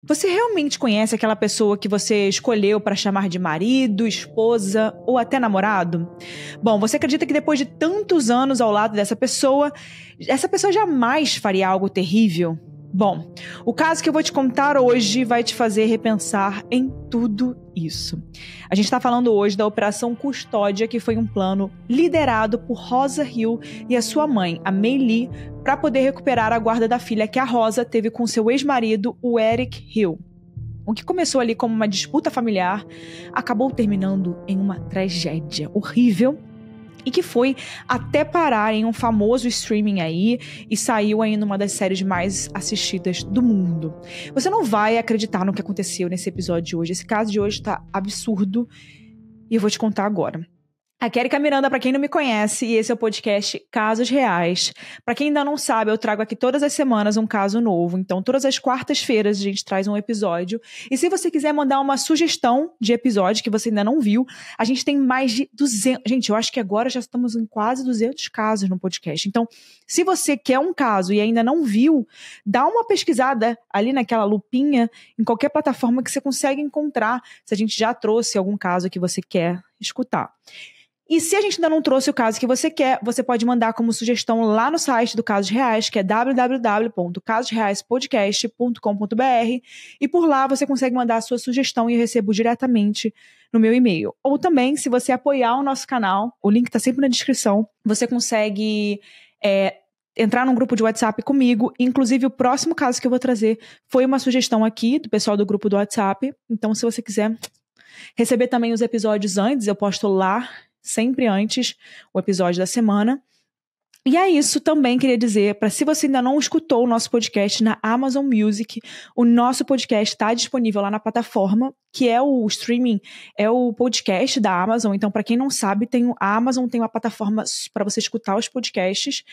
Você realmente conhece aquela pessoa que você escolheu para chamar de marido, esposa ou até namorado? Bom, você acredita que depois de tantos anos ao lado dessa pessoa, essa pessoa jamais faria algo terrível? Bom, o caso que eu vou te contar hoje vai te fazer repensar em tudo isso. A gente está falando hoje da Operação Custódia, que foi um plano liderado por Rosa Hill e a sua mãe, a May Lee, para poder recuperar a guarda da filha que a Rosa teve com seu ex-marido, o Eric Hill. O que começou ali como uma disputa familiar acabou terminando em uma tragédia horrível e que foi até parar em um famoso streaming aí e saiu aí numa das séries mais assistidas do mundo. Você não vai acreditar no que aconteceu nesse episódio de hoje. Esse caso de hoje tá absurdo e eu vou te contar agora. Aqui é Erika Miranda, para quem não me conhece, e esse é o podcast Casos Reais. Para quem ainda não sabe, eu trago aqui todas as semanas um caso novo. Então, todas as quartas-feiras a gente traz um episódio. E se você quiser mandar uma sugestão de episódio que você ainda não viu, a gente tem mais de 200... Gente, eu acho que agora já estamos em quase 200 casos no podcast. Então, se você quer um caso e ainda não viu, dá uma pesquisada ali naquela lupinha, em qualquer plataforma que você consegue encontrar, se a gente já trouxe algum caso que você quer escutar. E se a gente ainda não trouxe o caso que você quer, você pode mandar como sugestão lá no site do Casos Reais, que é www.casosreaispodcast.com.br, e por lá você consegue mandar a sua sugestão e eu recebo diretamente no meu e-mail. Ou também, se você apoiar o nosso canal, o link está sempre na descrição, você consegue entrar num grupo de WhatsApp comigo. Inclusive, o próximo caso que eu vou trazer foi uma sugestão aqui do pessoal do grupo do WhatsApp. Então, se você quiser receber também os episódios antes, eu posto lá sempre antes o episódio da semana. E é isso também, queria dizer, para se você ainda não escutou o nosso podcast na Amazon Music, o nosso podcast está disponível lá na plataforma, que é o streaming, é o podcast da Amazon. Então, para quem não sabe, a Amazon tem uma plataforma para você escutar os podcasts,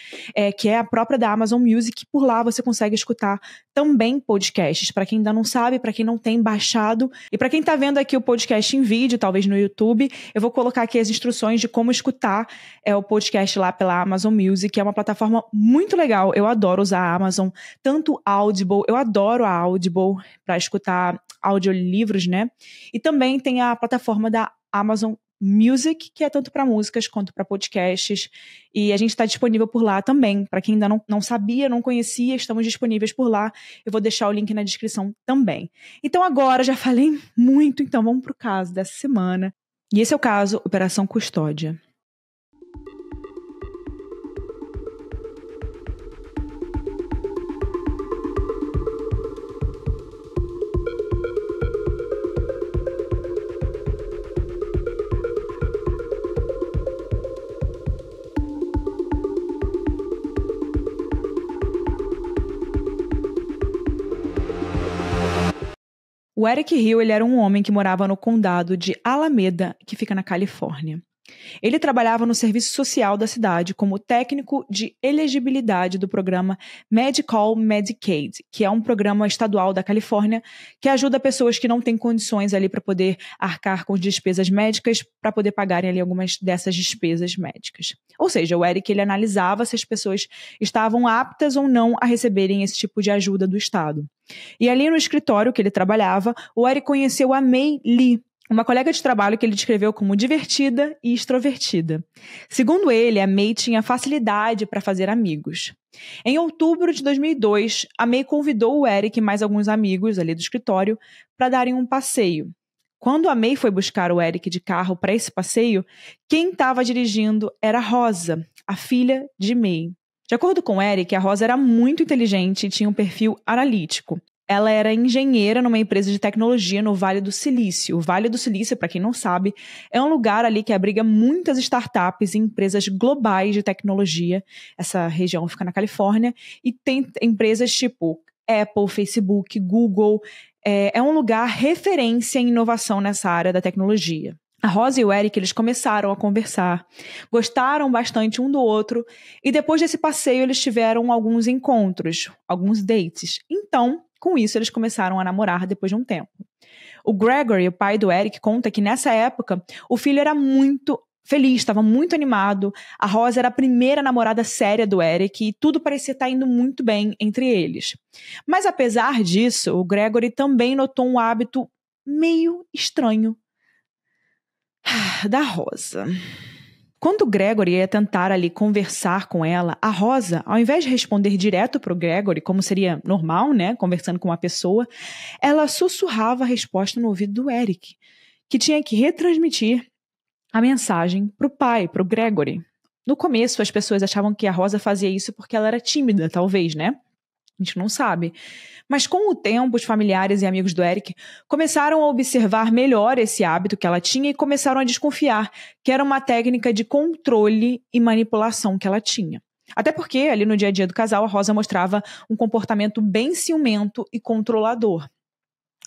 que é a própria da Amazon Music. Por lá você consegue escutar também podcasts. Para quem ainda não sabe, para quem não tem baixado. E para quem está vendo aqui o podcast em vídeo, talvez no YouTube, eu vou colocar aqui as instruções de como escutar o podcast lá pela Amazon Music, que é uma plataforma muito legal. Eu adoro usar a Amazon, tanto Audible, eu adoro a Audible para escutar audiolivros, né? E também tem a plataforma da Amazon Music, que é tanto para músicas quanto para podcasts. E a gente está disponível por lá também. Para quem ainda não sabia, não conhecia, estamos disponíveis por lá. Eu vou deixar o link na descrição também. Então agora, já falei muito, então vamos para o caso dessa semana. E esse é o caso Operação Custódia. O Eric Hill, ele era um homem que morava no condado de Alameda, que fica na Califórnia. Ele trabalhava no serviço social da cidade como técnico de elegibilidade do programa Medical Medicaid, que é um programa estadual da Califórnia que ajuda pessoas que não têm condições ali para poder arcar com despesas médicas, para poder pagarem ali algumas dessas despesas médicas. Ou seja, o Eric, ele analisava se as pessoas estavam aptas ou não a receberem esse tipo de ajuda do Estado. E ali no escritório que ele trabalhava, o Eric conheceu a May Lee, uma colega de trabalho que ele descreveu como divertida e extrovertida. Segundo ele, a May tinha facilidade para fazer amigos. Em outubro de 2002, a May convidou o Eric e mais alguns amigos ali do escritório para darem um passeio. Quando a May foi buscar o Eric de carro para esse passeio, quem estava dirigindo era Rosa, a filha de May. De acordo com o Eric, a Rosa era muito inteligente e tinha um perfil analítico. Ela era engenheira numa empresa de tecnologia no Vale do Silício. O Vale do Silício, para quem não sabe, é um lugar ali que abriga muitas startups e empresas globais de tecnologia. Essa região fica na Califórnia e tem empresas tipo Apple, Facebook, Google. É um lugar referência em inovação nessa área da tecnologia. A Rosa e o Eric, eles começaram a conversar, gostaram bastante um do outro e depois desse passeio eles tiveram alguns encontros, alguns dates. Então, com isso, eles começaram a namorar depois de um tempo. O Gregory, o pai do Eric, conta que nessa época o filho era muito feliz, estava muito animado. A Rosa era a primeira namorada séria do Eric e tudo parecia estar indo muito bem entre eles. Mas apesar disso, o Gregory também notou um hábito meio estranho da Rosa. Quando o Gregory ia tentar ali conversar com ela, a Rosa, ao invés de responder direto para o Gregory, como seria normal, né, conversando com uma pessoa, ela sussurrava a resposta no ouvido do Eric, que tinha que retransmitir a mensagem para o pai, para o Gregory. No começo, as pessoas achavam que a Rosa fazia isso porque ela era tímida, talvez, né? A gente não sabe. Mas com o tempo, os familiares e amigos do Eric começaram a observar melhor esse hábito que ela tinha e começaram a desconfiar que era uma técnica de controle e manipulação que ela tinha. Até porque, ali no dia a dia do casal, a Rosa mostrava um comportamento bem ciumento e controlador.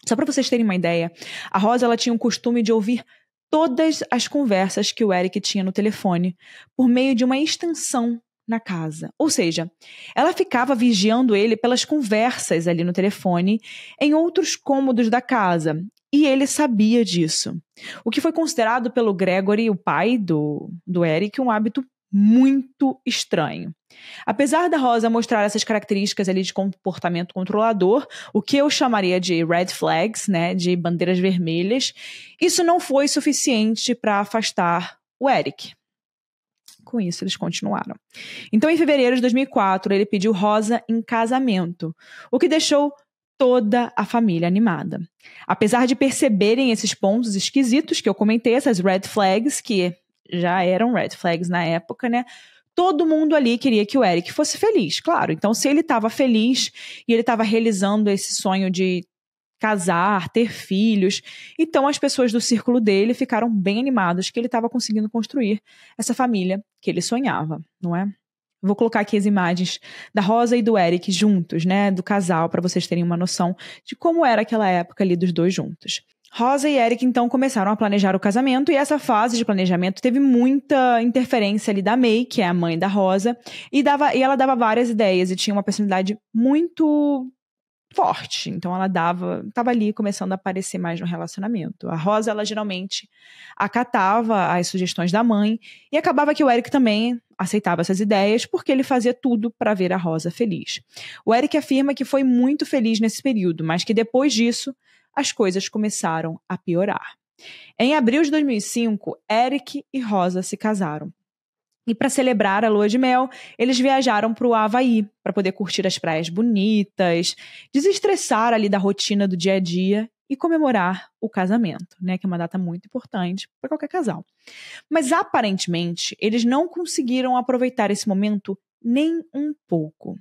Só para vocês terem uma ideia, a Rosa ela tinha o costume de ouvir todas as conversas que o Eric tinha no telefone por meio de uma extensão na casa. Ou seja, ela ficava vigiando ele pelas conversas ali no telefone em outros cômodos da casa. E ele sabia disso. O que foi considerado pelo Gregory, o pai do Eric, um hábito muito estranho. Apesar da Rosa mostrar essas características ali de comportamento controlador, o que eu chamaria de red flags, né, de bandeiras vermelhas, isso não foi suficiente para afastar o Eric. Com isso, eles continuaram. Então, em fevereiro de 2004, ele pediu Rosa em casamento, o que deixou toda a família animada. Apesar de perceberem esses pontos esquisitos que eu comentei, essas red flags, que já eram red flags na época, né? Todo mundo ali queria que o Eric fosse feliz, claro. Então, se ele estava feliz e ele estava realizando esse sonho de casar, ter filhos, então as pessoas do círculo dele ficaram bem animadas que ele estava conseguindo construir essa família que ele sonhava, não é? Vou colocar aqui as imagens da Rosa e do Eric juntos, né, do casal, para vocês terem uma noção de como era aquela época ali dos dois juntos. Rosa e Eric, então, começaram a planejar o casamento e essa fase de planejamento teve muita interferência ali da May, que é a mãe da Rosa, e ela dava várias ideias e tinha uma personalidade muito forte. Então, ela estava ali começando a aparecer mais no relacionamento. A Rosa, ela geralmente acatava as sugestões da mãe e acabava que o Eric também aceitava essas ideias porque ele fazia tudo para ver a Rosa feliz. O Eric afirma que foi muito feliz nesse período, mas que depois disso, as coisas começaram a piorar. Em abril de 2005, Eric e Rosa se casaram. E para celebrar a lua de mel, eles viajaram para o Havaí, para poder curtir as praias bonitas, desestressar ali da rotina do dia a dia e comemorar o casamento, né, que é uma data muito importante para qualquer casal. Mas aparentemente, eles não conseguiram aproveitar esse momento nem um pouco.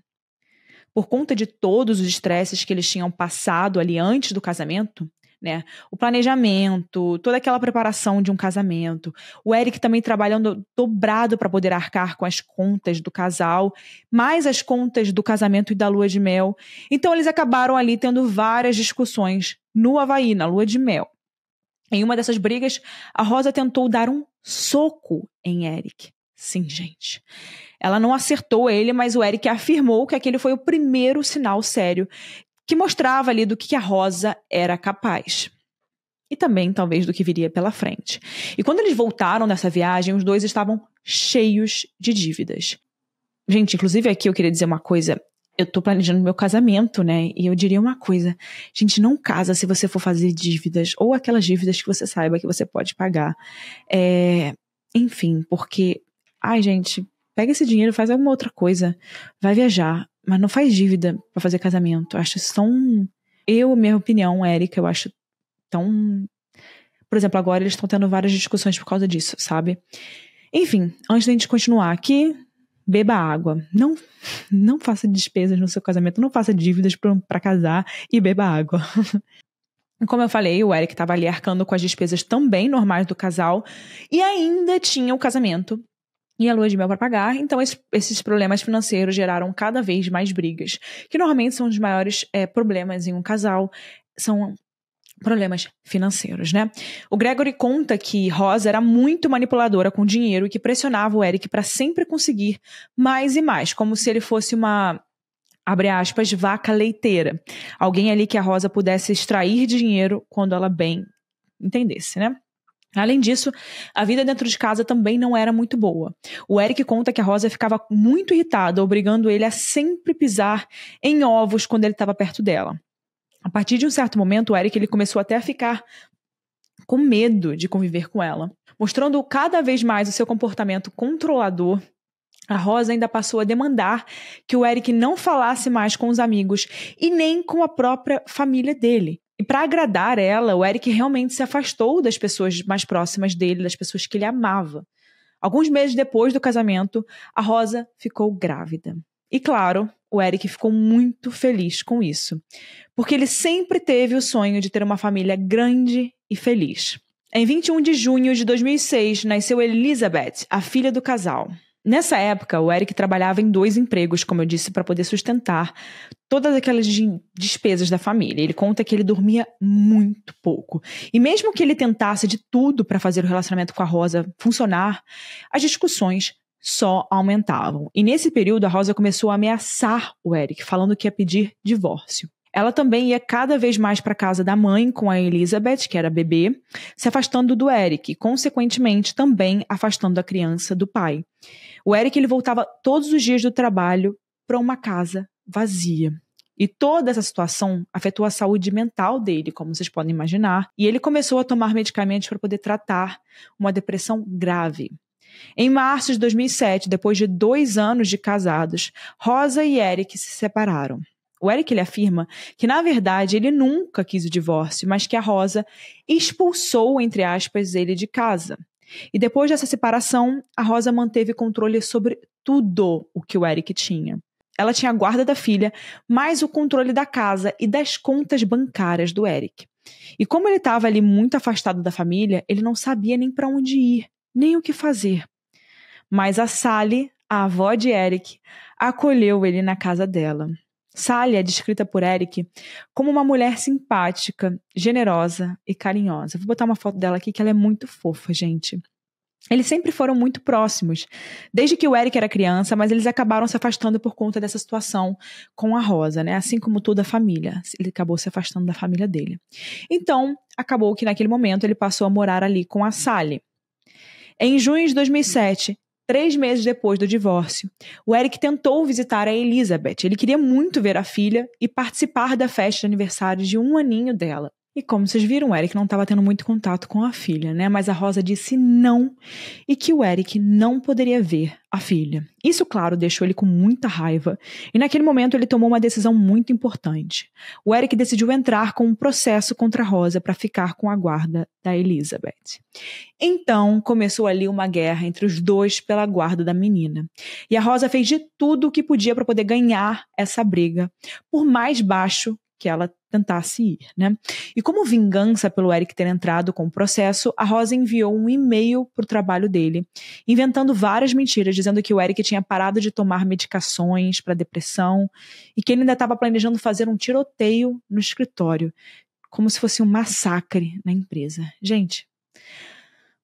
Por conta de todos os estresses que eles tinham passado ali antes do casamento, né? O planejamento, toda aquela preparação de um casamento. O Eric também trabalhando dobrado para poder arcar com as contas do casal, mais as contas do casamento e da lua de mel. Então eles acabaram ali tendo várias discussões no Havaí, na lua de mel. Em uma dessas brigas, a Rosa tentou dar um soco em Eric. Sim, gente. Ela não acertou ele, mas o Eric afirmou que aquele foi o primeiro sinal sério que mostrava ali do que a Rosa era capaz. E também, talvez, do que viria pela frente. E quando eles voltaram dessa viagem, os dois estavam cheios de dívidas. Gente, inclusive aqui eu queria dizer uma coisa. Eu tô planejando meu casamento, né? E eu diria uma coisa. Gente, não casa se você for fazer dívidas. Ou aquelas dívidas que você saiba que você pode pagar. Enfim, porque... Ai, gente, pega esse dinheiro, faz alguma outra coisa. Vai viajar. Mas não faz dívida pra fazer casamento. Eu acho isso tão... minha opinião, Érica, eu acho tão... Por exemplo, agora eles estão tendo várias discussões por causa disso, sabe? Enfim, antes da gente continuar aqui, beba água. Não faça despesas no seu casamento, não faça dívidas pra casar e beba água. Como eu falei, o Eric estava ali arcando com as despesas também normais do casal e ainda tinha o casamento e a lua de mel para pagar, então esses problemas financeiros geraram cada vez mais brigas, que normalmente são os maiores problemas em um casal, são problemas financeiros, né? O Gregory conta que Rosa era muito manipuladora com dinheiro e que pressionava o Eric para sempre conseguir mais e mais, como se ele fosse uma, abre aspas, vaca leiteira. Alguém ali que a Rosa pudesse extrair dinheiro quando ela bem entendesse, né? Além disso, a vida dentro de casa também não era muito boa. O Eric conta que a Rosa ficava muito irritada, obrigando ele a sempre pisar em ovos quando ele estava perto dela. A partir de um certo momento, o Eric ele começou até a ficar com medo de conviver com ela. Mostrando cada vez mais o seu comportamento controlador, a Rosa ainda passou a demandar que o Eric não falasse mais com os amigos e nem com a própria família dele. E para agradar ela, o Eric realmente se afastou das pessoas mais próximas dele, das pessoas que ele amava. Alguns meses depois do casamento, a Rosa ficou grávida. E claro, o Eric ficou muito feliz com isso, porque ele sempre teve o sonho de ter uma família grande e feliz. Em 21 de junho de 2006, nasceu Elizabeth, a filha do casal. Nessa época, o Eric trabalhava em 2 empregos, como eu disse, para poder sustentar todas aquelas despesas da família. Ele conta que ele dormia muito pouco. E mesmo que ele tentasse de tudo para fazer o relacionamento com a Rosa funcionar, as discussões só aumentavam. E nesse período, a Rosa começou a ameaçar o Eric, falando que ia pedir divórcio. Ela também ia cada vez mais para a casa da mãe com a Elizabeth, que era bebê, se afastando do Eric e, consequentemente, também afastando a criança do pai. O Eric ele voltava todos os dias do trabalho para uma casa vazia. E toda essa situação afetou a saúde mental dele, como vocês podem imaginar, e ele começou a tomar medicamentos para poder tratar uma depressão grave. Em março de 2007, depois de 2 anos de casados, Rosa e Eric se separaram. O Eric ele afirma que, na verdade, ele nunca quis o divórcio, mas que a Rosa expulsou, entre aspas, ele de casa. E depois dessa separação, a Rosa manteve controle sobre tudo o que o Eric tinha. Ela tinha a guarda da filha, mais o controle da casa e das contas bancárias do Eric. E como ele estava ali muito afastado da família, ele não sabia nem para onde ir, nem o que fazer. Mas a Sally, a avó de Eric, acolheu ele na casa dela. Sally é descrita por Eric como uma mulher simpática, generosa e carinhosa. Vou botar uma foto dela aqui que ela é muito fofa, gente. Eles sempre foram muito próximos, desde que o Eric era criança, mas eles acabaram se afastando por conta dessa situação com a Rosa, né? Assim como toda a família. Ele acabou se afastando da família dele. Então, acabou que naquele momento ele passou a morar ali com a Sally. Em junho de 2007, 3 meses depois do divórcio, o Eric tentou visitar a Elizabeth. Ele queria muito ver a filha e participar da festa de aniversário de 1 aninho dela. E como vocês viram, o Eric não estava tendo muito contato com a filha, né? Mas a Rosa disse não e que o Eric não poderia ver a filha. Isso, claro, deixou ele com muita raiva. E naquele momento ele tomou uma decisão muito importante. O Eric decidiu entrar com um processo contra a Rosa para ficar com a guarda da Elizabeth. Então começou ali uma guerra entre os dois pela guarda da menina. E a Rosa fez de tudo o que podia para poder ganhar essa briga, por mais baixo que ela tentasse ir, né? E como vingança pelo Eric ter entrado com o processo, a Rosa enviou um e-mail para o trabalho dele, inventando várias mentiras, dizendo que o Eric tinha parado de tomar medicações para depressão e que ele ainda estava planejando fazer um tiroteio no escritório, como se fosse um massacre na empresa. Gente,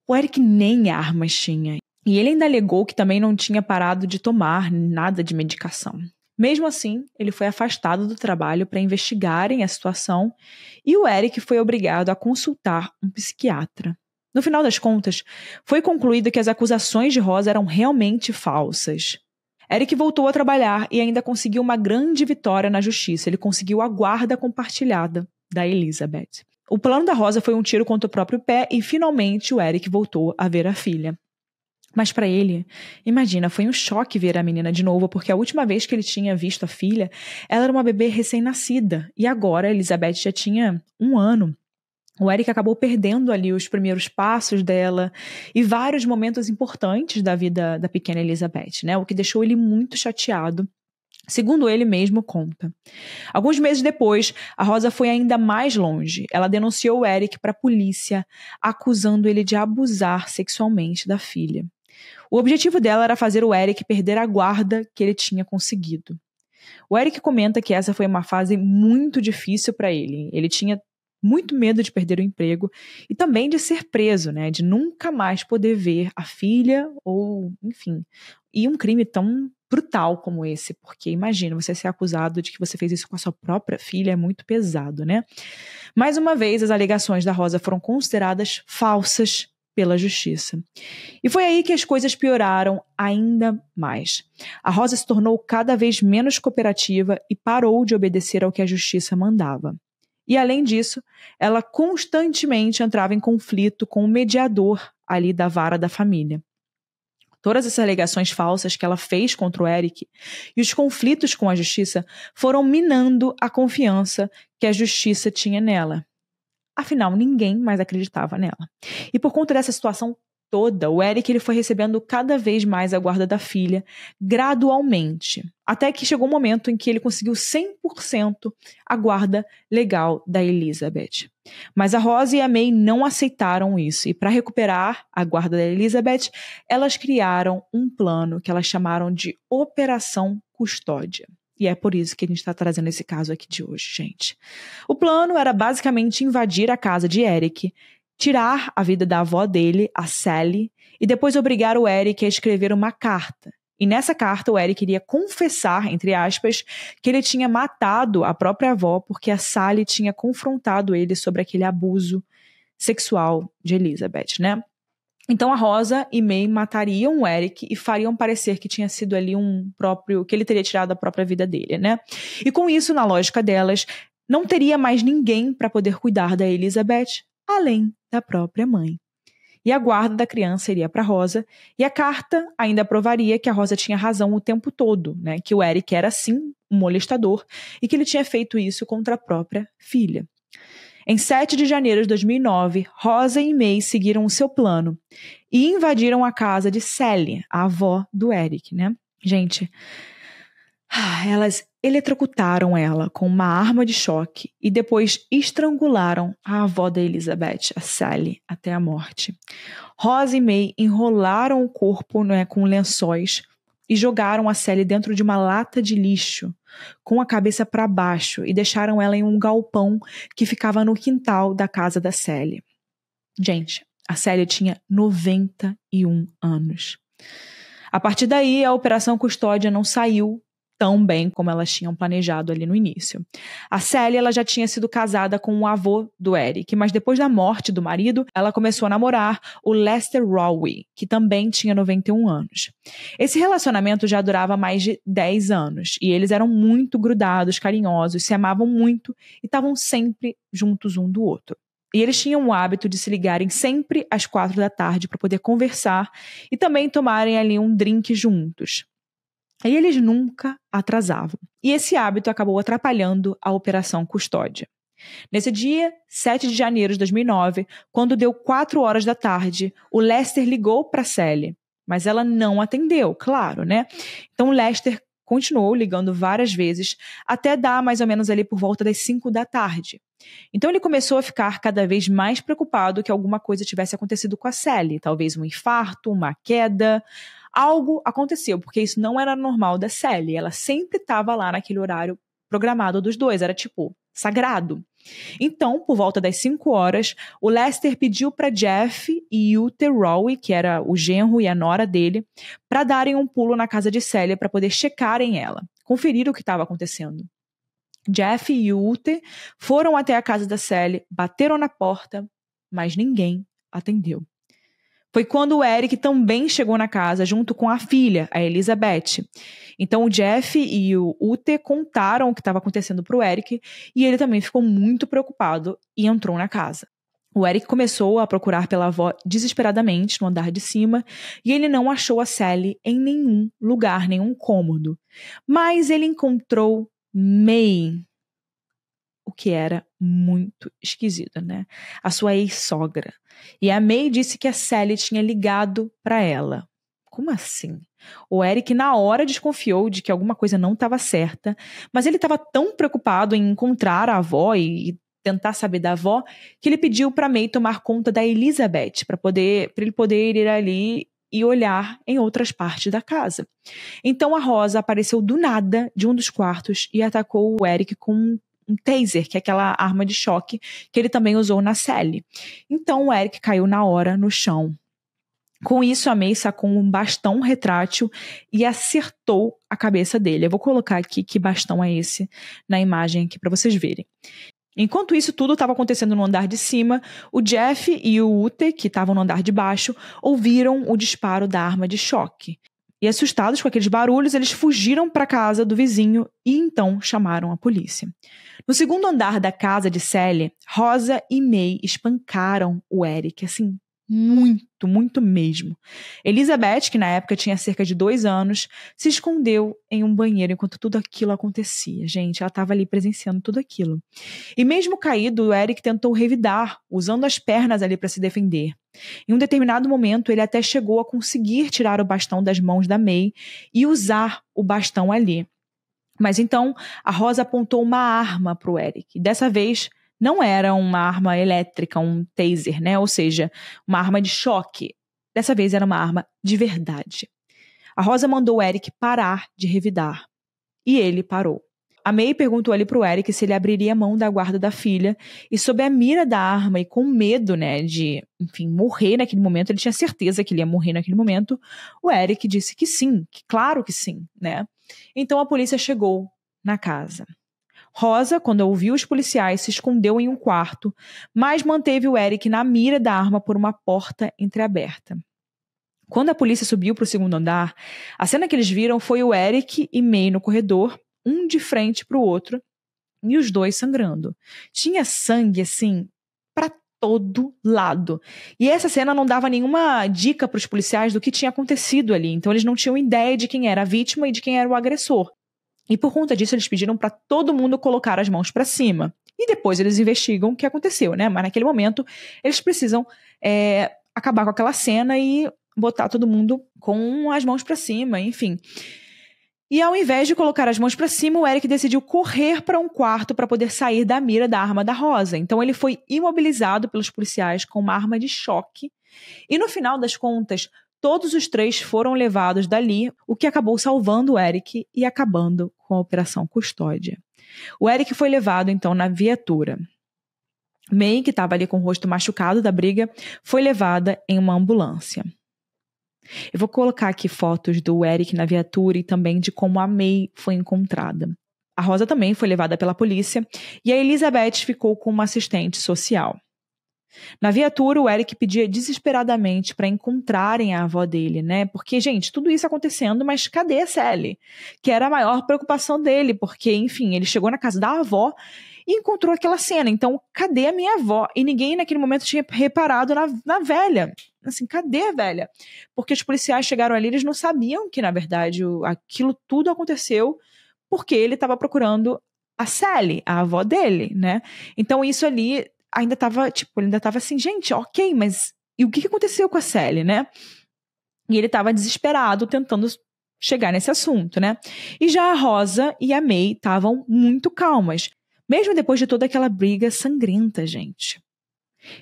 o Eric nem armas tinha. E ele ainda alegou que também não tinha parado de tomar nada de medicação. Mesmo assim, ele foi afastado do trabalho para investigarem a situação e o Eric foi obrigado a consultar um psiquiatra. No final das contas, foi concluído que as acusações de Rosa eram realmente falsas. Eric voltou a trabalhar e ainda conseguiu uma grande vitória na justiça. Ele conseguiu a guarda compartilhada da Elizabeth. O plano da Rosa foi um tiro contra o próprio pé e finalmente o Eric voltou a ver a filha. Mas para ele, imagina, foi um choque ver a menina de novo, porque a última vez que ele tinha visto a filha, ela era uma bebê recém-nascida. E agora a Elizabeth já tinha 1 ano. O Eric acabou perdendo ali os primeiros passos dela e vários momentos importantes da vida da pequena Elizabeth, né? O que deixou ele muito chateado. Segundo ele mesmo conta. Alguns meses depois, a Rosa foi ainda mais longe. Ela denunciou o Eric para a polícia, acusando ele de abusar sexualmente da filha. O objetivo dela era fazer o Eric perder a guarda que ele tinha conseguido. O Eric comenta que essa foi uma fase muito difícil para ele. Ele tinha muito medo de perder o emprego e também de ser preso, né? De nunca mais poder ver a filha ou, enfim. E um crime tão brutal como esse, porque imagina, você ser acusado de que você fez isso com a sua própria filha é muito pesado, né? Mais uma vez, as alegações da Rosa foram consideradas falsas pela justiça. E foi aí que as coisas pioraram ainda mais. A Rosa se tornou cada vez menos cooperativa e parou de obedecer ao que a justiça mandava. E, além disso, ela constantemente entrava em conflito com o mediador ali da vara da família. Todas essas alegações falsas que ela fez contra o Eric e os conflitos com a justiça foram minando a confiança que a justiça tinha nela. Afinal, ninguém mais acreditava nela. E por conta dessa situação toda, o Eric ele foi recebendo cada vez mais a guarda da filha, gradualmente, até que chegou um momento em que ele conseguiu 100% a guarda legal da Elizabeth. Mas a Rosa e a May não aceitaram isso, e para recuperar a guarda da Elizabeth, elas criaram um plano que elas chamaram de Operação Custódia. E é por isso que a gente está trazendo esse caso aqui de hoje, gente. O plano era basicamente invadir a casa de Eric, tirar a vida da avó dele, a Sally, e depois obrigar o Eric a escrever uma carta. E nessa carta o Eric iria confessar, entre aspas, que ele tinha matado a própria avó porque a Sally tinha confrontado ele sobre aquele abuso sexual de Elizabeth, né? Então a Rosa e May matariam o Eric e fariam parecer que tinha sido ali que ele teria tirado a própria vida dele, né? E com isso, na lógica delas, não teria mais ninguém para poder cuidar da Elizabeth, além da própria mãe. E a guarda da criança iria para Rosa, e a carta ainda provaria que a Rosa tinha razão o tempo todo, né? Que o Eric era sim um molestador e que ele tinha feito isso contra a própria filha. Em 7 de janeiro de 2009, Rosa e May seguiram o seu plano e invadiram a casa de Sally, a avó do Eric, né? Gente, elas eletrocutaram ela com uma arma de choque e depois estrangularam a avó da Elizabeth, a Sally, até a morte. Rosa e May enrolaram o corpo, né, com lençóis e jogaram a Sally dentro de uma lata de lixo, com a cabeça para baixo, e deixaram ela em um galpão que ficava no quintal da casa da Sally. Gente, a Sally tinha 91 anos. A partir daí, a Operação Custódia não saiu tão bem como elas tinham planejado ali no início. A Sally, ela já tinha sido casada com o avô do Eric, mas depois da morte do marido, ela começou a namorar o Lester Rowe, que também tinha 91 anos. Esse relacionamento já durava mais de 10 anos, e eles eram muito grudados, carinhosos, se amavam muito e estavam sempre juntos um do outro. E eles tinham o hábito de se ligarem sempre às 4 da tarde para poder conversar e também tomarem ali um drink juntos. E eles nunca atrasavam. E esse hábito acabou atrapalhando a Operação Custódia. Nesse dia, 7 de janeiro de 2009, quando deu 4 horas da tarde, o Lester ligou para Sally, mas ela não atendeu, claro, né? Então o Lester continuou ligando várias vezes, até dar mais ou menos ali por volta das 5 da tarde. Então ele começou a ficar cada vez mais preocupado que alguma coisa tivesse acontecido com a Sally, talvez um infarto, uma queda. Algo aconteceu, porque isso não era normal da Sally. Ela sempre estava lá naquele horário programado dos dois, era tipo sagrado. Então, por volta das 5 horas, o Lester pediu para Jeff e Ute Rowe, que era o genro e a nora dele, para darem um pulo na casa de Sally para poder checarem ela, conferir o que estava acontecendo. Jeff e Ute foram até a casa da Sally, bateram na porta, mas ninguém atendeu. Foi quando o Eric também chegou na casa, junto com a filha, a Elizabeth. Então o Jeff e o Ute contaram o que estava acontecendo para o Eric e ele também ficou muito preocupado e entrou na casa. O Eric começou a procurar pela avó desesperadamente no andar de cima e ele não achou a Sally em nenhum lugar, nenhum cômodo. Mas ele encontrou May, o que era muito esquisito, né? A sua ex-sogra. E a May disse que a Sally tinha ligado para ela. Como assim? O Eric, na hora, desconfiou de que alguma coisa não estava certa, mas ele estava tão preocupado em encontrar a avó e tentar saber da avó, que ele pediu para May tomar conta da Elizabeth, para ele poder ir ali e olhar em outras partes da casa. Então a Rosa apareceu do nada de um dos quartos e atacou o Eric com um taser, que é aquela arma de choque que ele também usou na Sally. Então o Eric caiu na hora no chão. Com isso, a May sacou um bastão retrátil e acertou a cabeça dele. Eu vou colocar aqui que bastão é esse na imagem aqui para vocês verem. Enquanto isso tudo estava acontecendo no andar de cima, o Jeff e o Ute, que estavam no andar de baixo, ouviram o disparo da arma de choque. E assustados com aqueles barulhos, eles fugiram para a casa do vizinho e então chamaram a polícia. No segundo andar da casa de Sally, Rosa e May espancaram o Eric, assim, muito, muito mesmo. Elizabeth, que na época tinha cerca de 2 anos, se escondeu em um banheiro enquanto tudo aquilo acontecia. Gente, ela estava ali presenciando tudo aquilo. E mesmo caído, o Eric tentou revidar, usando as pernas ali para se defender. Em um determinado momento, ele até chegou a conseguir tirar o bastão das mãos da May e usar o bastão ali. Mas então, a Rosa apontou uma arma para o Eric. Dessa vez, não era uma arma elétrica, um taser, né? Ou seja, uma arma de choque. Dessa vez era uma arma de verdade. A Rosa mandou o Eric parar de revidar. E ele parou. A May perguntou ali pro Eric se ele abriria a mão da guarda da filha. E sob a mira da arma e com medo, né, de, enfim, morrer naquele momento, ele tinha certeza que ele ia morrer naquele momento, o Eric disse que sim, que claro que sim, né? Então a polícia chegou na casa. Rosa, quando ouviu os policiais, se escondeu em um quarto, mas manteve o Eric na mira da arma por uma porta entreaberta. Quando a polícia subiu para o segundo andar, a cena que eles viram foi o Eric e May no corredor, um de frente para o outro, e os dois sangrando. Tinha sangue, assim, para todo lado. E essa cena não dava nenhuma dica para os policiais do que tinha acontecido ali, então eles não tinham ideia de quem era a vítima e de quem era o agressor. E por conta disso, eles pediram para todo mundo colocar as mãos para cima. E depois eles investigam o que aconteceu, né? Mas naquele momento, eles precisam acabar com aquela cena e botar todo mundo com as mãos para cima, enfim. E ao invés de colocar as mãos para cima, o Eric decidiu correr para um quarto para poder sair da mira da arma da Rosa. Então ele foi imobilizado pelos policiais com uma arma de choque. E no final das contas, todos os 3 foram levados dali, o que acabou salvando o Eric e acabando com a Operação Custódia. O Eric foi levado, então, na viatura. May, que estava ali com o rosto machucado da briga, foi levada em uma ambulância. Eu vou colocar aqui fotos do Eric na viatura e também de como a May foi encontrada. A Rosa também foi levada pela polícia e a Elizabeth ficou com uma assistente social. Na viatura, o Eric pedia desesperadamente para encontrarem a avó dele, né? Porque, gente, tudo isso acontecendo, mas cadê a Sally? Que era a maior preocupação dele, porque, enfim, ele chegou na casa da avó e encontrou aquela cena. Então, cadê a minha avó? E ninguém naquele momento tinha reparado na velha. Assim, cadê a velha? Porque os policiais chegaram ali, eles não sabiam que, na verdade, aquilo tudo aconteceu porque ele estava procurando a Sally, a avó dele, né? Então, isso ali ainda tava, ele ainda tava assim, gente, ok, mas e o que aconteceu com a Sally, né? E ele tava desesperado tentando chegar nesse assunto, né? E já a Rosa e a May estavam muito calmas, mesmo depois de toda aquela briga sangrenta, gente.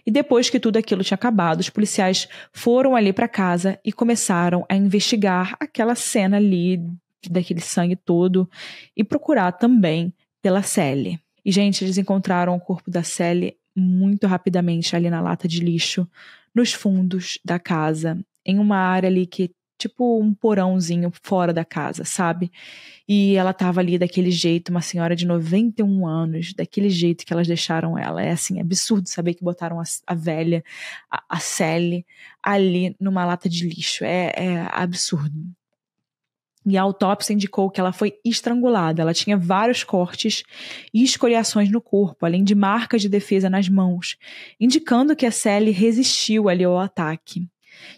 E depois que tudo aquilo tinha acabado, os policiais foram ali para casa e começaram a investigar aquela cena ali, daquele sangue todo, e procurar também pela Sally. E, gente, eles encontraram o corpo da Sally muito rapidamente ali na lata de lixo, nos fundos da casa, em uma área ali que, tipo um porãozinho fora da casa, sabe? E ela tava ali daquele jeito, uma senhora de 91 anos, daquele jeito que elas deixaram ela. É assim, absurdo saber que botaram a velha, a Sally, ali numa lata de lixo. É absurdo. E a autópsia indicou que ela foi estrangulada. Ela tinha vários cortes e escoriações no corpo, além de marcas de defesa nas mãos, indicando que a Sally resistiu ali ao ataque.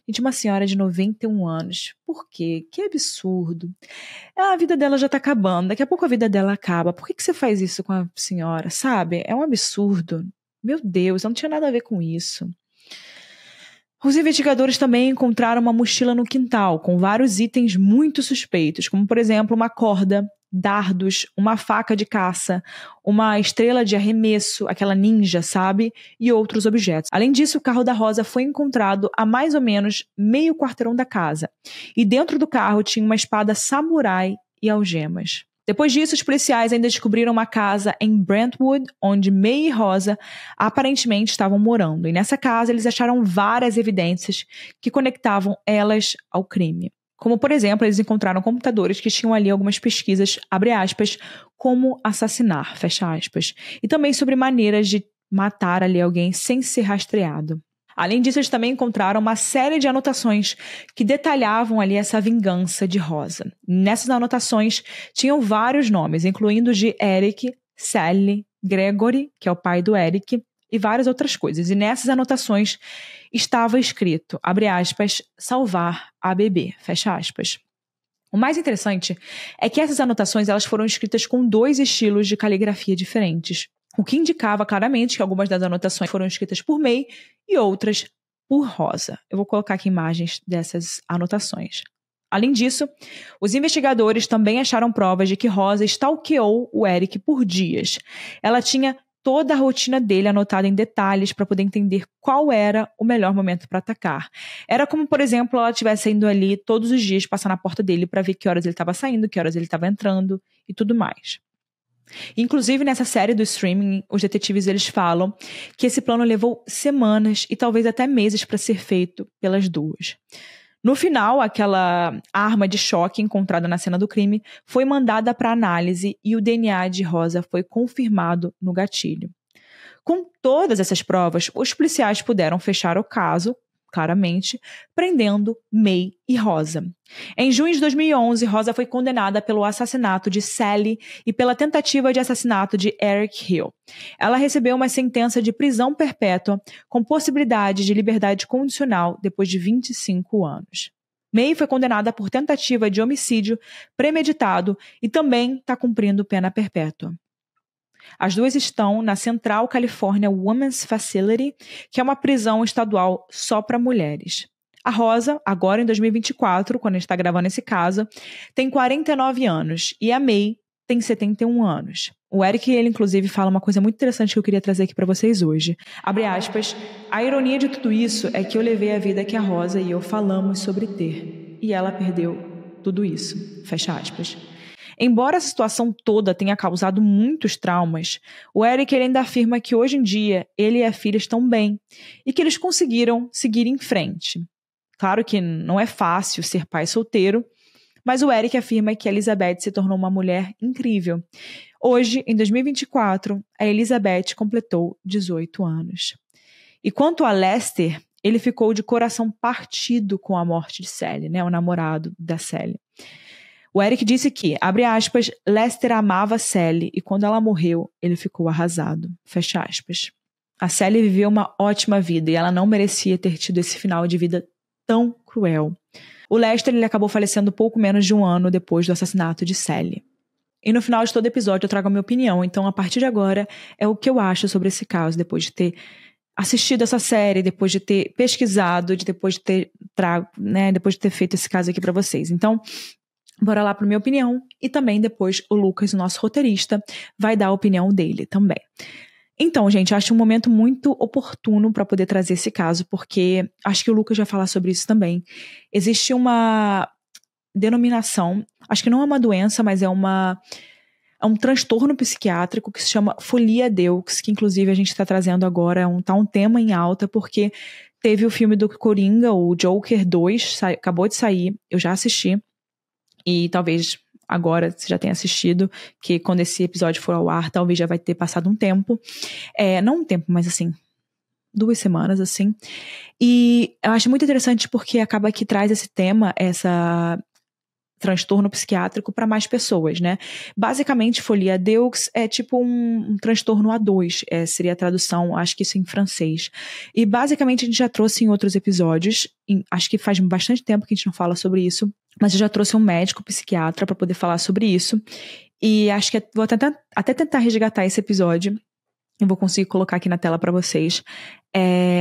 Gente, uma senhora de 91 anos. Por quê? Que absurdo. A vida dela já tá acabando. Daqui a pouco a vida dela acaba. Por que você faz isso com a senhora? Sabe? É um absurdo. Meu Deus, não tinha nada a ver com isso. Os investigadores também encontraram uma mochila no quintal com vários itens muito suspeitos, como, por exemplo, uma corda, dardos, uma faca de caça, uma estrela de arremesso, aquela ninja, sabe? E outros objetos. Além disso, o carro da Rosa foi encontrado a mais ou menos meio quarteirão da casa. E dentro do carro tinha uma espada samurai e algemas. Depois disso, os policiais ainda descobriram uma casa em Brentwood, onde May e Rosa aparentemente estavam morando. E nessa casa, eles acharam várias evidências que conectavam elas ao crime. Como, por exemplo, eles encontraram computadores que tinham ali algumas pesquisas, abre aspas, como assassinar, fecha aspas, e também sobre maneiras de matar ali alguém sem ser rastreado. Além disso, eles também encontraram uma série de anotações que detalhavam ali essa vingança de Rosa. Nessas anotações tinham vários nomes, incluindo de Eric, Sally, Gregory, que é o pai do Eric, e várias outras coisas. E nessas anotações estava escrito, abre aspas, salvar a bebê, fecha aspas. O mais interessante é que essas anotações elas foram escritas com 2 estilos de caligrafia diferentes, o que indicava claramente que algumas das anotações foram escritas por May e outras por Rosa. Eu vou colocar aqui imagens dessas anotações. Além disso, os investigadores também acharam provas de que Rosa stalkeou o Eric por dias. Ela tinha toda a rotina dele anotada em detalhes para poder entender qual era o melhor momento para atacar. Era como, por exemplo, ela estivesse indo ali todos os dias passar na porta dele para ver que horas ele estava saindo, que horas ele estava entrando e tudo mais. Inclusive, nessa série do streaming, os detetives eles falam que esse plano levou semanas e talvez até meses para ser feito pelas duas. No final, aquela arma de choque encontrada na cena do crime foi mandada para análise e o DNA de Rosa foi confirmado no gatilho. Com todas essas provas, os policiais puderam fechar o caso, claramente, prendendo May e Rosa. Em junho de 2011, Rosa foi condenada pelo assassinato de Sally e pela tentativa de assassinato de Eric Hill. Ela recebeu uma sentença de prisão perpétua com possibilidade de liberdade condicional depois de 25 anos. May foi condenada por tentativa de homicídio premeditado e também está cumprindo pena perpétua. As duas estão na Central California Women's Facility, que é uma prisão estadual só para mulheres. A Rosa, agora em 2024, quando a gente está gravando esse caso, tem 49 anos e a May tem 71 anos. O Eric, ele inclusive fala uma coisa muito interessante que eu queria trazer aqui para vocês hoje. Abre aspas, a ironia de tudo isso é que eu levei a vida que a Rosa e eu falamos sobre ter, e ela perdeu tudo isso, fecha aspas. Embora a situação toda tenha causado muitos traumas, o Eric ele ainda afirma que hoje em dia ele e a filha estão bem e que eles conseguiram seguir em frente. Claro que não é fácil ser pai solteiro, mas o Eric afirma que a Elizabeth se tornou uma mulher incrível. Hoje, em 2024, a Elizabeth completou 18 anos. E quanto a Lester, ele ficou de coração partido com a morte de Sally, né, o namorado da Sally. O Eric disse que, abre aspas, Lester amava Sally e quando ela morreu, ele ficou arrasado, fecha aspas. A Sally viveu uma ótima vida e ela não merecia ter tido esse final de vida tão cruel. O Lester ele acabou falecendo pouco menos de um ano depois do assassinato de Sally. E no final de todo episódio eu trago a minha opinião, então a partir de agora é o que eu acho sobre esse caso, depois de ter assistido essa série, depois de ter pesquisado, depois de ter feito esse caso aqui pra vocês. Então, bora lá para minha opinião e também depois o Lucas, o nosso roteirista, vai dar a opinião dele também. Então, gente, acho um momento muito oportuno para poder trazer esse caso, porque acho que o Lucas vai falar sobre isso também. Existe uma denominação, acho que não é uma doença, mas é um transtorno psiquiátrico que se chama folia Deux, que inclusive a gente está trazendo agora, tá um tema em alta, porque teve o filme do Coringa, o Joker 2, acabou de sair, eu já assisti, e talvez agora você já tenha assistido, que quando esse episódio for ao ar, talvez já vai ter passado um tempo. Não um tempo, mas assim, 2 semanas, assim. E eu acho muito interessante porque acaba que traz esse tema, essa transtorno psiquiátrico para mais pessoas, né? Basicamente, folia Deux é tipo um transtorno A2, seria a tradução, acho que isso em francês. E basicamente a gente já trouxe em outros episódios, acho que faz bastante tempo que a gente não fala sobre isso, mas eu já trouxe um médico psiquiatra para poder falar sobre isso. E acho que vou até tentar resgatar esse episódio. Eu vou conseguir colocar aqui na tela para vocês.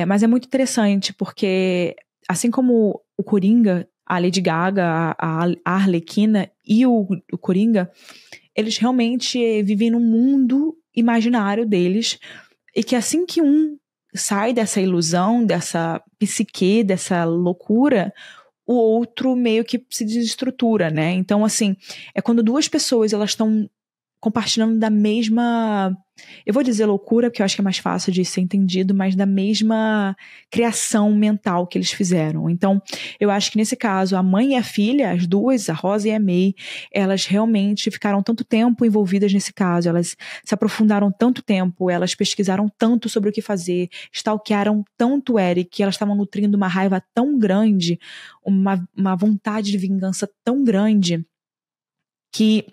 Mas é muito interessante, porque assim como o Coringa, a Lady Gaga, a Arlequina e o Coringa, eles realmente vivem num mundo imaginário deles, e que assim que um sai dessa ilusão, dessa psique, dessa loucura, o outro meio que se desestrutura, né? Então, assim, é quando duas pessoas elas estão compartilhando da mesma, eu vou dizer loucura, porque eu acho que é mais fácil de ser entendido, mas da mesma criação mental que eles fizeram. Então, eu acho que nesse caso, a mãe e a filha, as duas, a Rosa e a May, elas realmente ficaram tanto tempo envolvidas nesse caso, elas se aprofundaram tanto tempo, elas pesquisaram tanto sobre o que fazer, stalkearam tanto o Eric, que elas estavam nutrindo uma raiva tão grande, uma vontade de vingança tão grande, que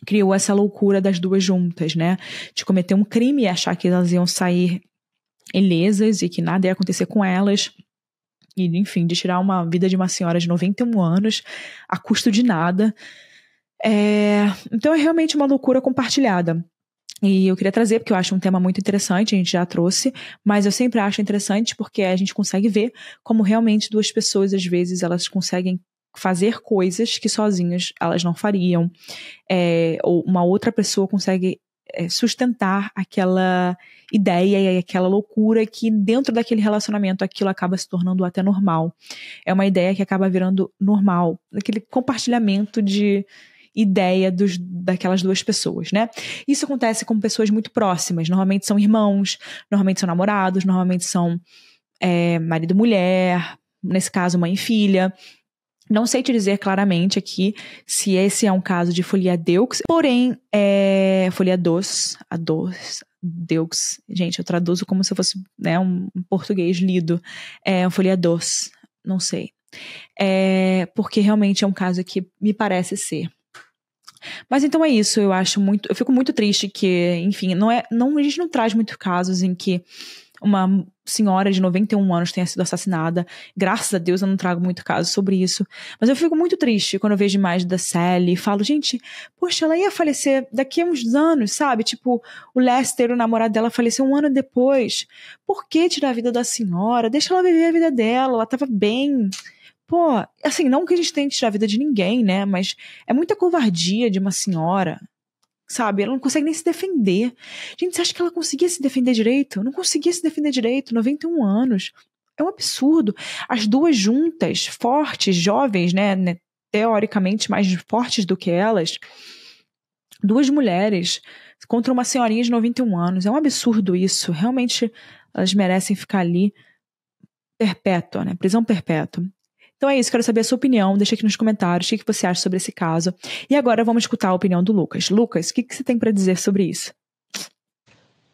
criou essa loucura das duas juntas, né? De cometer um crime e achar que elas iam sair ilesas e que nada ia acontecer com elas. E, enfim, de tirar uma vida de uma senhora de 91 anos a custo de nada. Então é realmente uma loucura compartilhada. E eu queria trazer, porque eu acho um tema muito interessante, a gente já trouxe, mas eu sempre acho interessante porque a gente consegue ver como realmente duas pessoas, às vezes, elas conseguem fazer coisas que sozinhas elas não fariam, ou uma outra pessoa consegue sustentar aquela ideia e aquela loucura que dentro daquele relacionamento aquilo acaba se tornando até normal. É uma ideia que acaba virando normal, aquele compartilhamento de ideia daquelas duas pessoas, né? Isso acontece com pessoas muito próximas, normalmente são irmãos, normalmente são namorados, normalmente são marido e mulher, nesse caso mãe e filha. Não sei te dizer claramente aqui se esse é um caso de folia deux, porém, folia dos, deux, gente, eu traduzo como se fosse, né, um português lido, folia dos, não sei, porque realmente é um caso que me parece ser. Mas então é isso, eu fico muito triste que, enfim, a gente não traz muitos casos em que uma senhora de 91 anos tenha sido assassinada. Graças a Deus eu não trago muito caso sobre isso. Mas eu fico muito triste quando eu vejo imagens da Sally e falo, gente, poxa, ela ia falecer daqui a uns anos, sabe? Tipo, o Lester, o namorado dela, faleceu um ano depois. Por que tirar a vida da senhora? Deixa ela viver a vida dela, ela tava bem. Pô, assim, não que a gente tente tirar a vida de ninguém, né? Mas é muita covardia de uma senhora, sabe? Ela não consegue nem se defender. Gente, você acha que ela conseguia se defender direito? Não conseguia se defender direito, 91 anos. É um absurdo. As duas juntas, fortes, jovens, né? Teoricamente mais fortes do que elas. Duas mulheres contra uma senhorinha de 91 anos. É um absurdo isso. Realmente, elas merecem ficar ali perpétua, né? Prisão perpétua. Então é isso, quero saber a sua opinião, deixa aqui nos comentários o que você acha sobre esse caso. E agora vamos escutar a opinião do Lucas. Lucas, o que você tem para dizer sobre isso?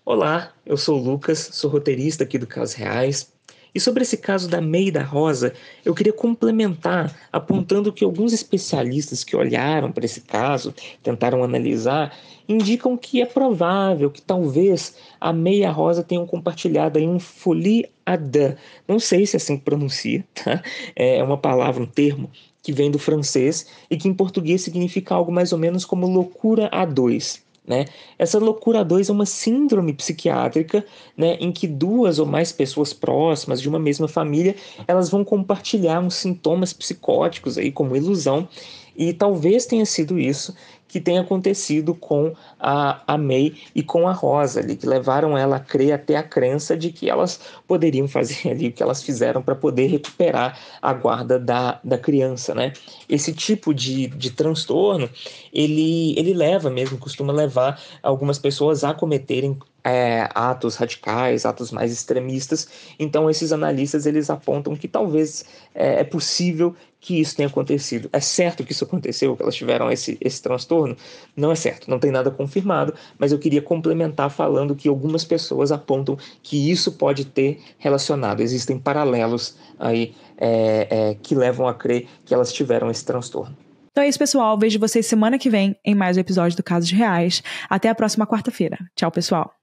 Olá, eu sou o Lucas, sou roteirista aqui do Casos Reais. E sobre esse caso da May e da Rosa, eu queria complementar apontando que alguns especialistas que olharam para esse caso, tentaram analisar, indicam que é provável que talvez a May e a Rosa tenham compartilhado aí um folie à deux. Não sei se é assim que pronuncia, tá? É uma palavra, um termo que vem do francês e que em português significa algo mais ou menos como loucura a dois. Né? Essa loucura a dois é uma síndrome psiquiátrica, né, em que duas ou mais pessoas próximas de uma mesma família elas vão compartilhar uns sintomas psicóticos aí, como ilusão, e talvez tenha sido isso que tenha acontecido com a May e com a Rosa ali, que levaram ela a crer até a crença de que elas poderiam fazer ali o que elas fizeram para poder recuperar a guarda da criança, né? Esse tipo de transtorno, ele leva mesmo, costuma levar algumas pessoas a cometerem atos radicais, atos mais extremistas. Então esses analistas eles apontam que talvez é possível que isso tenha acontecido. É certo que isso aconteceu, que elas tiveram esse transtorno? Não é certo, não tem nada confirmado, mas eu queria complementar falando que algumas pessoas apontam que isso pode ter relacionado. Existem paralelos aí que levam a crer que elas tiveram esse transtorno. Então é isso, pessoal. Vejo vocês semana que vem em mais um episódio do Casos Reais. Até a próxima quarta-feira. Tchau, pessoal.